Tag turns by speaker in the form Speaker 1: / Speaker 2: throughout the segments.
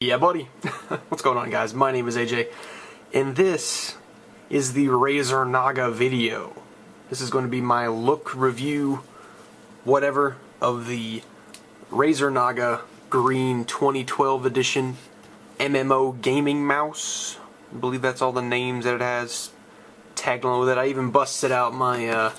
Speaker 1: Yeah, buddy. What's going on, guys? My name is AJ, and this is the Razer Naga video. This is going to be my look, review, whatever, of the Razer Naga Green 2012 edition MMO gaming mouse. I believe that's all the names that it has tagged along with it. I even busted out my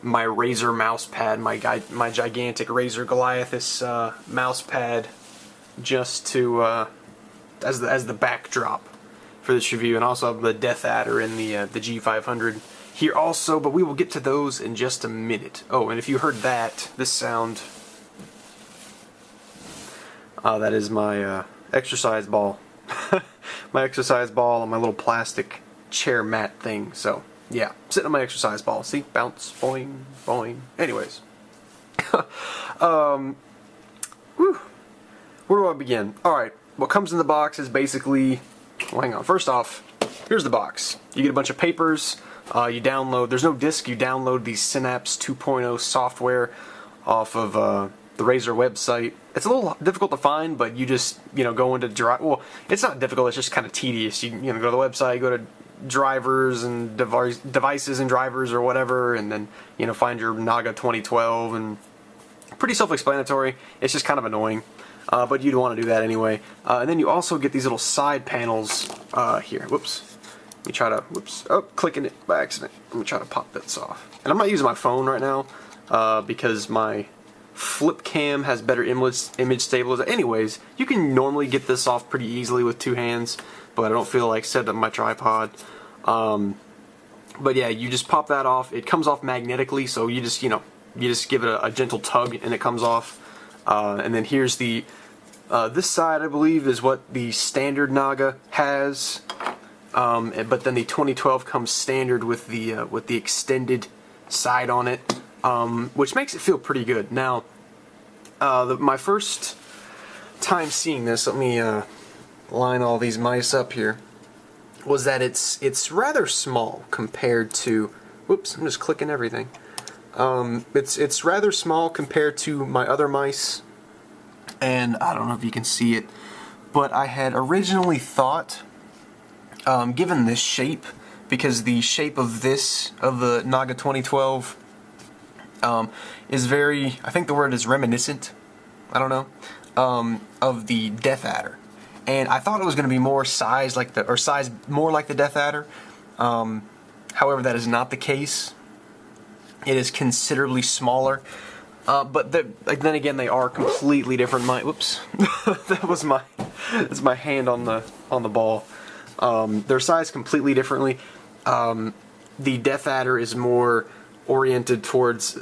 Speaker 1: my Razer mouse pad, my gigantic Razer Goliathus mouse pad, just to as the backdrop for this review, and also have the Deathadder and the G500 here also, but we will get to those in just a minute. Oh, and if you heard this sound, that is my exercise ball. My exercise ball on my little plastic chair mat thing. So yeah, sitting on my exercise ball. See, bounce, boing, boing. Anyways, whew. Where do I begin? Alright, what comes in the box is basically, well, hang on, first off, here's the box. You get a bunch of papers, you download, there's no disc, you download the Synapse 2.0 software off of the Razer website. It's a little difficult to find, but you just, go into well, it's not difficult, it's just kind of tedious. You go to the website, go to drivers and devices and drivers or whatever, and then, find your Naga 2012, and pretty self-explanatory. It's just kind of annoying. But you'd want to do that anyway. And then you also get these little side panels here. Whoops. Let me try to, oh, clicking it by accident. Let me try to pop this off. And I'm not using my phone right now because my flip cam has better image stabilization. Anyways, you can normally get this off pretty easily with two hands, but I don't feel like setting up my tripod. But yeah, you just pop that off. It comes off magnetically, so you just, you just give it a gentle tug and it comes off. And then here's the, this side I believe is what the standard Naga has, but then the 2012 comes standard with the extended side on it, which makes it feel pretty good. Now, my first time seeing this, let me line all these mice up here, was that it's rather small compared to, whoops, I'm just clicking everything. It's rather small compared to my other mice, and I don't know if you can see it, but I had originally thought, given this shape, because the shape of the Naga 2012 is very, I think the word is reminiscent, I don't know, of the Deathadder, and I thought it was going to be more sized more like the Deathadder. However, that is not the case. It is considerably smaller, but then again, they are completely different. Whoops, that's my hand on the ball. They're sized completely differently. The Deathadder is more oriented towards,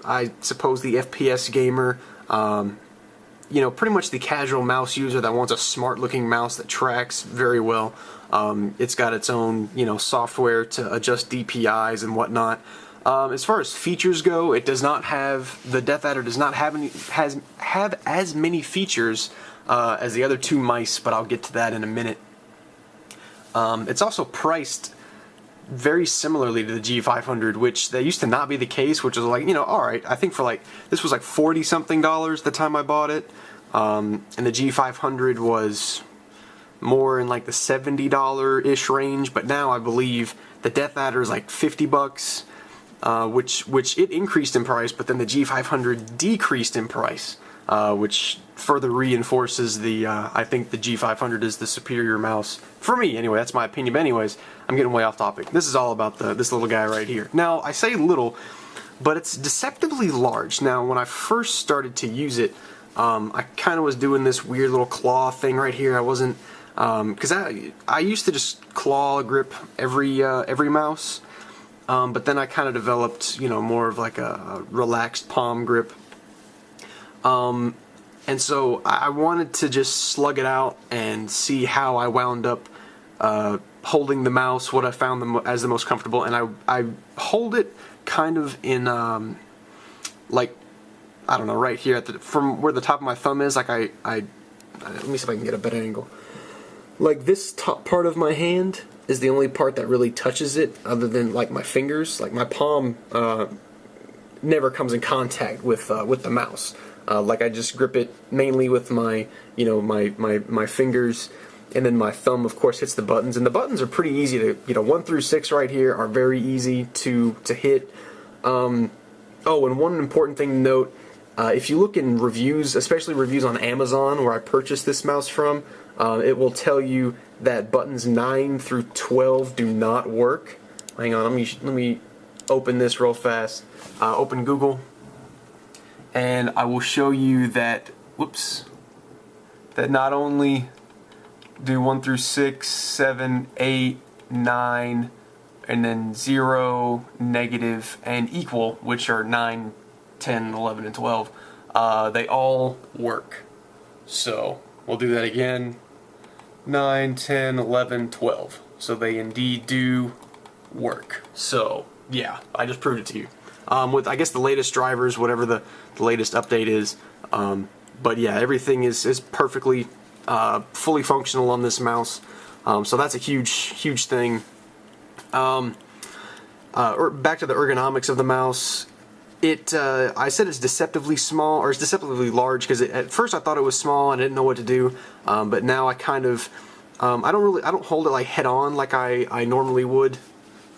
Speaker 1: I suppose, the FPS gamer. Pretty much the casual mouse user that wants a smart-looking mouse that tracks very well. It's got its own, software to adjust DPIs and whatnot. As far as features go, it does not have, the Deathadder does not have as many features as the other two mice, but I'll get to that in a minute. It's also priced very similarly to the G500, which that used to not be the case, which was like, alright, I think for this was like $40 something the time I bought it, and the G500 was more in like the $70-ish range, but now I believe the Deathadder is like $50, which it increased in price, but then the G500 decreased in price, which further reinforces I think the G500 is the superior mouse. For me, anyway, that's my opinion. But anyways, I'm getting way off topic. This is all about this little guy right here. Now, I say little, but it's deceptively large. Now, when I first started to use it, I kind of was doing this weird little claw thing right here. I wasn't, because I used to just claw grip every mouse. But then I kind of developed, more of like a relaxed palm grip. And so I wanted to just slug it out and see how I wound up holding the mouse, what I found as the most comfortable. And I hold it kind of in, like, I don't know, right here from where the top of my thumb is. Like let me see if I can get a better angle. Like this top part of my hand is the only part that really touches it, other than like my fingers. Like my palm never comes in contact with the mouse. Like I just grip it mainly with my, you know, my fingers, and then my thumb, of course, hits the buttons. And the buttons are pretty easy to, you know, 1 through 6 right here are very easy to hit. Oh, and one important thing to note, if you look in reviews, especially reviews on Amazon, where I purchased this mouse from, it will tell you that buttons 9 through 12 do not work. Hang on, let me open this real fast. Open Google, and I will show you that, whoops, that not only do 1 through 6, 7, 8, 9, and then 0, negative, and equal, which are 9, 10, 11, and 12, they all work. So we'll do that again. 9, 10, 11, 12. So they indeed do work. So yeah, I just proved it to you. With, I guess, the latest drivers, whatever the latest update is. But yeah, everything is perfectly fully functional on this mouse. So that's a huge thing. Back to the ergonomics of the mouse. I said it's deceptively small, or it's deceptively large, because at first I thought it was small and I didn't know what to do. But now I kind of, I don't hold it like head on like I normally would.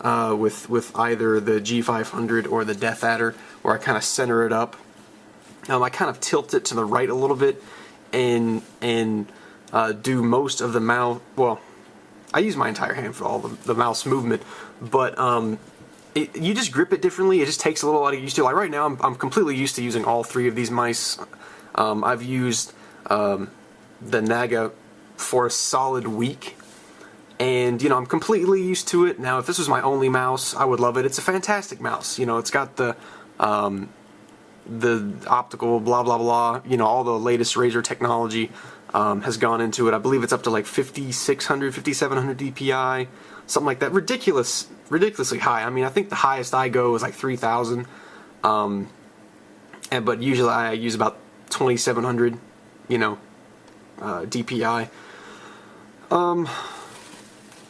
Speaker 1: With either the G500 or the Deathadder, where I kind of center it up. I kind of tilt it to the right a little bit, and do most of the mouse. Well, I use my entire hand for all the mouse movement, but you just grip it differently. It just takes a little while to get used to. Like right now, I'm completely used to using all 3 of these mice. I've used the Naga for a solid week. And, you know, I'm completely used to it. Now, if this was my only mouse, I would love it. It's a fantastic mouse. You know, it's got the optical blah, blah, blah. You know, all the latest Razer technology has gone into it. I believe it's up to like 5600, 5700 DPI, something like that. Ridiculously high. I mean, I think the highest I go is like 3000. But usually I use about 2700, you know, DPI.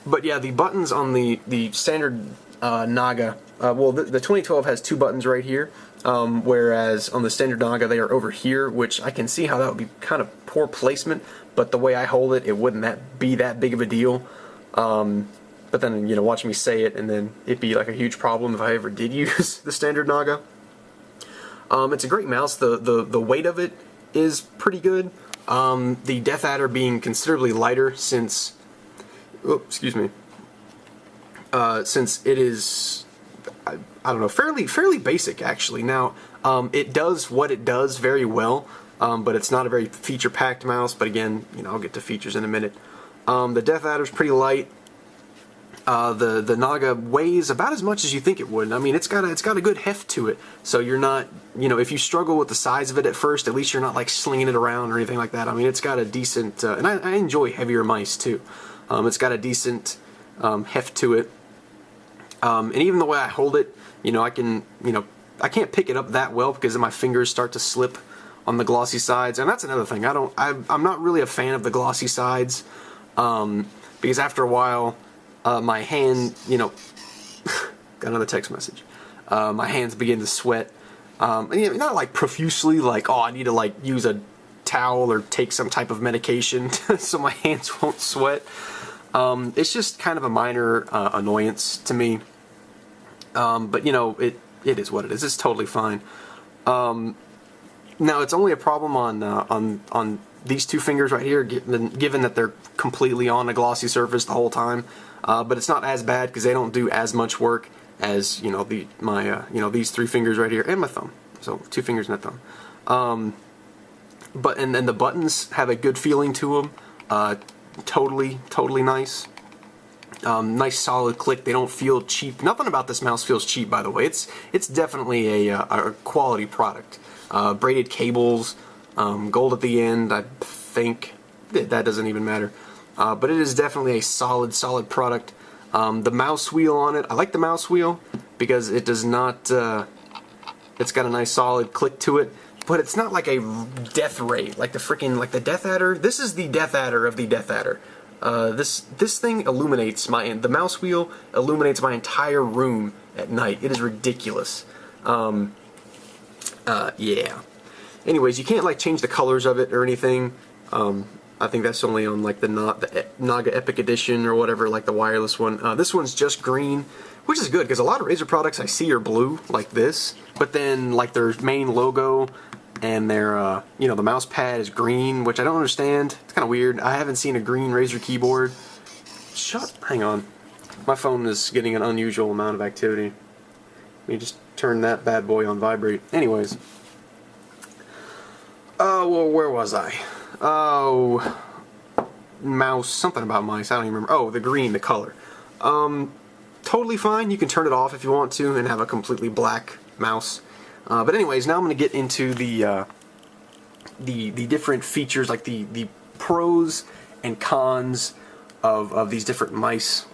Speaker 1: But yeah, the buttons on the standard Naga, well, the 2012 has 2 buttons right here, whereas on the standard Naga they are over here, which I can see how that would be kind of poor placement, but the way I hold it, it wouldn't be that big of a deal. But then, you know, watch me say it, and then it'd be like a huge problem if I ever did use the standard Naga. It's a great mouse. The weight of it is pretty good. The Deathadder being considerably lighter since... Oh, excuse me. Since it is, I don't know, fairly basic actually. Now, it does what it does very well, but it's not a very feature-packed mouse. But again, you know, I'll get to features in a minute. The Deathadder's pretty light. The Naga weighs about as much as you think it would. I mean, it's got a good heft to it. So you're not, you know, if you struggle with the size of it at first, at least you're not like slinging it around or anything like that. I mean, it's got a decent, and I enjoy heavier mice too. It's got a decent heft to it, and even the way I hold it, you know, I can't pick it up that well because my fingers start to slip on the glossy sides, and that's another thing. I'm not really a fan of the glossy sides, because after a while, my hand, you know, got another text message. My hands begin to sweat, and, you know, not like profusely, like, oh, I need to like use a towel or take some type of medication so my hands won't sweat. It's just kind of a minor annoyance to me, but you know, it is what it is. It's totally fine. Now it's only a problem on these 2 fingers right here, given that they're completely on a glossy surface the whole time. But it's not as bad because they don't do as much work as, you know, you know, these 3 fingers right here and my thumb. So 2 fingers and a thumb. But and then the buttons have a good feeling to them. Totally nice. Nice solid click. They don't feel cheap. Nothing about this mouse feels cheap, by the way. It's definitely a quality product. Braided cables, gold at the end. I think that doesn't even matter. But it is definitely a solid product. The mouse wheel on it, I like the mouse wheel because it does not. It's got a nice solid click to it. But it's not like a death ray, like the Deathadder. This is the Deathadder of the Deathadder. This thing illuminates the mouse wheel illuminates my entire room at night. It is ridiculous. Yeah. anyways, you can't like change the colors of it or anything. I think that's only on like the Naga Epic Edition or whatever, like the wireless one. This one's just green, which is good because a lot of Razer products I see are blue like this, but then like their main logo and their you know, the mouse pad is green, which I don't understand. It's kind of weird. I haven't seen a green Razer keyboard. Hang on. My phone is getting an unusual amount of activity. Let me just turn that bad boy on vibrate. Anyways. Oh, well, where was I? Oh, mouse, something about mice, I don't even remember. Oh, the green, the color. Totally fine. You can turn it off if you want to and have a completely black mouse. But anyways, now I'm going to get into the different features, like the pros and cons of these different mice.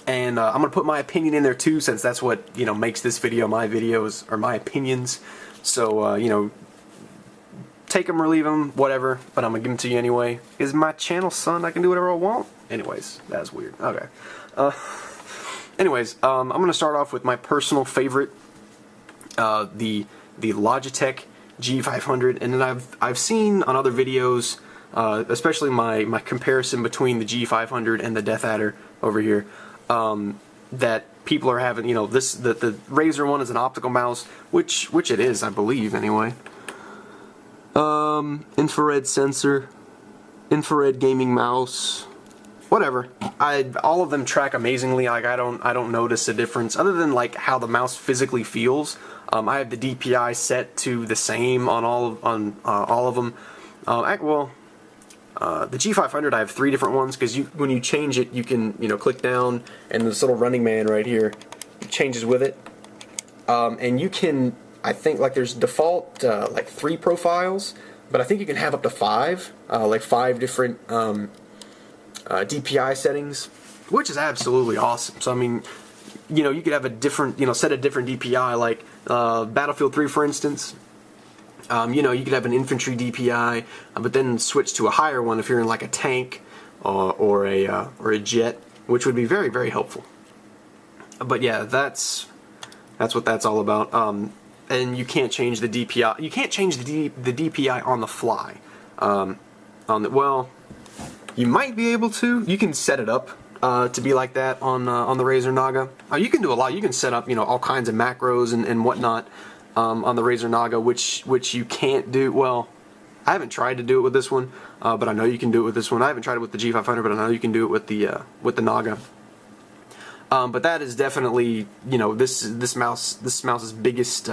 Speaker 1: And I'm going to put my opinion in there too, since that's what, you know, makes this video my videos, or my opinions. So, you know, take them or leave them, whatever, but I'm going to give them to you anyway. Is my channel, son? I can do whatever I want? Anyways, that's weird. Okay. Anyways, I'm going to start off with my personal favorite, the Logitech G500, and then I've seen on other videos, especially my comparison between the G500 and the Deathadder over here, that people are having, you know, the Razer one is an optical mouse, which it is, I believe, anyway. Infrared sensor, infrared gaming mouse, whatever. All of them track amazingly. Like I don't notice a difference other than like how the mouse physically feels. I have the DPI set to the same on all of them. The G500 I have 3 different ones because when you change it, you can, you know, click down and this little running man right here changes with it, and you can. I think like there's default like 3 profiles, but I think you can have up to 5, like 5 different DPI settings, which is absolutely awesome. So I mean, you know, you could have a different, you know, set a different DPI, like Battlefield 3 for instance. You know, you could have an infantry DPI, but then switch to a higher one if you're in like a tank or a jet, which would be very, very helpful. But yeah, that's what that's all about. And you can't change the DPI. You can't change the DPI on the fly. Well, you might be able to. You can set it up to be like that on the Razer Naga. You can do a lot. You can set up, you know, all kinds of macros and whatnot on the Razer Naga, which you can't do. Well, I haven't tried to do it with this one, but I know you can do it with this one. I haven't tried it with the G500, but I know you can do it with the Naga. But that is definitely, you know, this mouse's biggest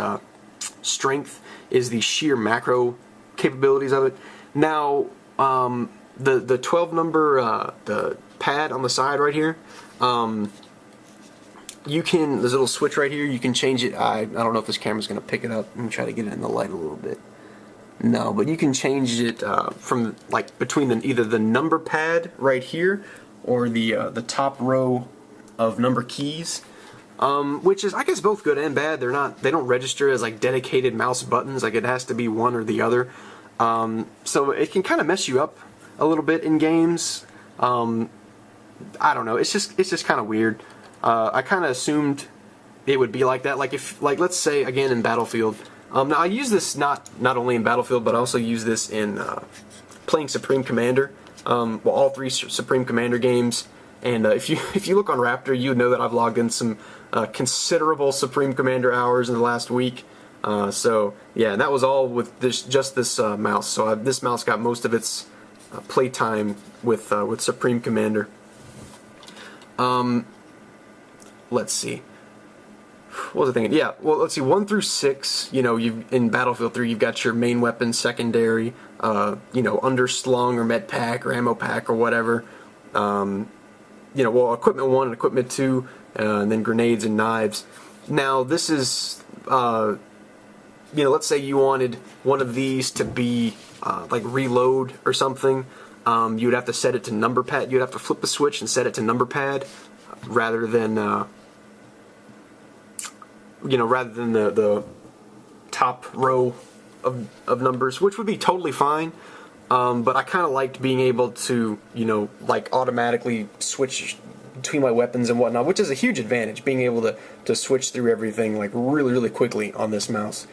Speaker 1: strength is the sheer macro capabilities of it. Now, the 12 number the pad on the side right here, you can, there's a little switch right here. You can change it. I don't know if this camera's gonna pick it up. Let me try to get it in the light a little bit. No, but you can change it from like between either the number pad right here or the top row of number keys, which is, I guess, both good and bad. They don't register as like dedicated mouse buttons. Like it has to be one or the other. So it can kind of mess you up a little bit in games. I don't know. It's just kind of weird. I kind of assumed it would be like that. Like if, like, let's say again in Battlefield. Now I use this not only in Battlefield, but I also use this in playing Supreme Commander. Well, all 3 Supreme Commander games. And if you look on Raptor, you would know that I've logged in some considerable Supreme Commander hours in the last week. So yeah, and that was all with just this mouse. So this mouse got most of its playtime with Supreme Commander. Let's see. What was I thinking? Yeah, well, let's see. 1 through 6. You know, in Battlefield 3, you've got your main weapon, secondary. You know, underslung or med pack or ammo pack or whatever. You know, well, equipment 1 and equipment 2, and then grenades and knives. Now, this is, you know, let's say you wanted one of these to be like reload or something. You'd have to set it to number pad. You'd have to flip the switch and set it to number pad rather than, you know, rather than the top row of numbers, which would be totally fine. But I kind of liked being able to, you know, like automatically switch between my weapons and whatnot, which is a huge advantage, being able to switch through everything like really, really quickly on this mouse.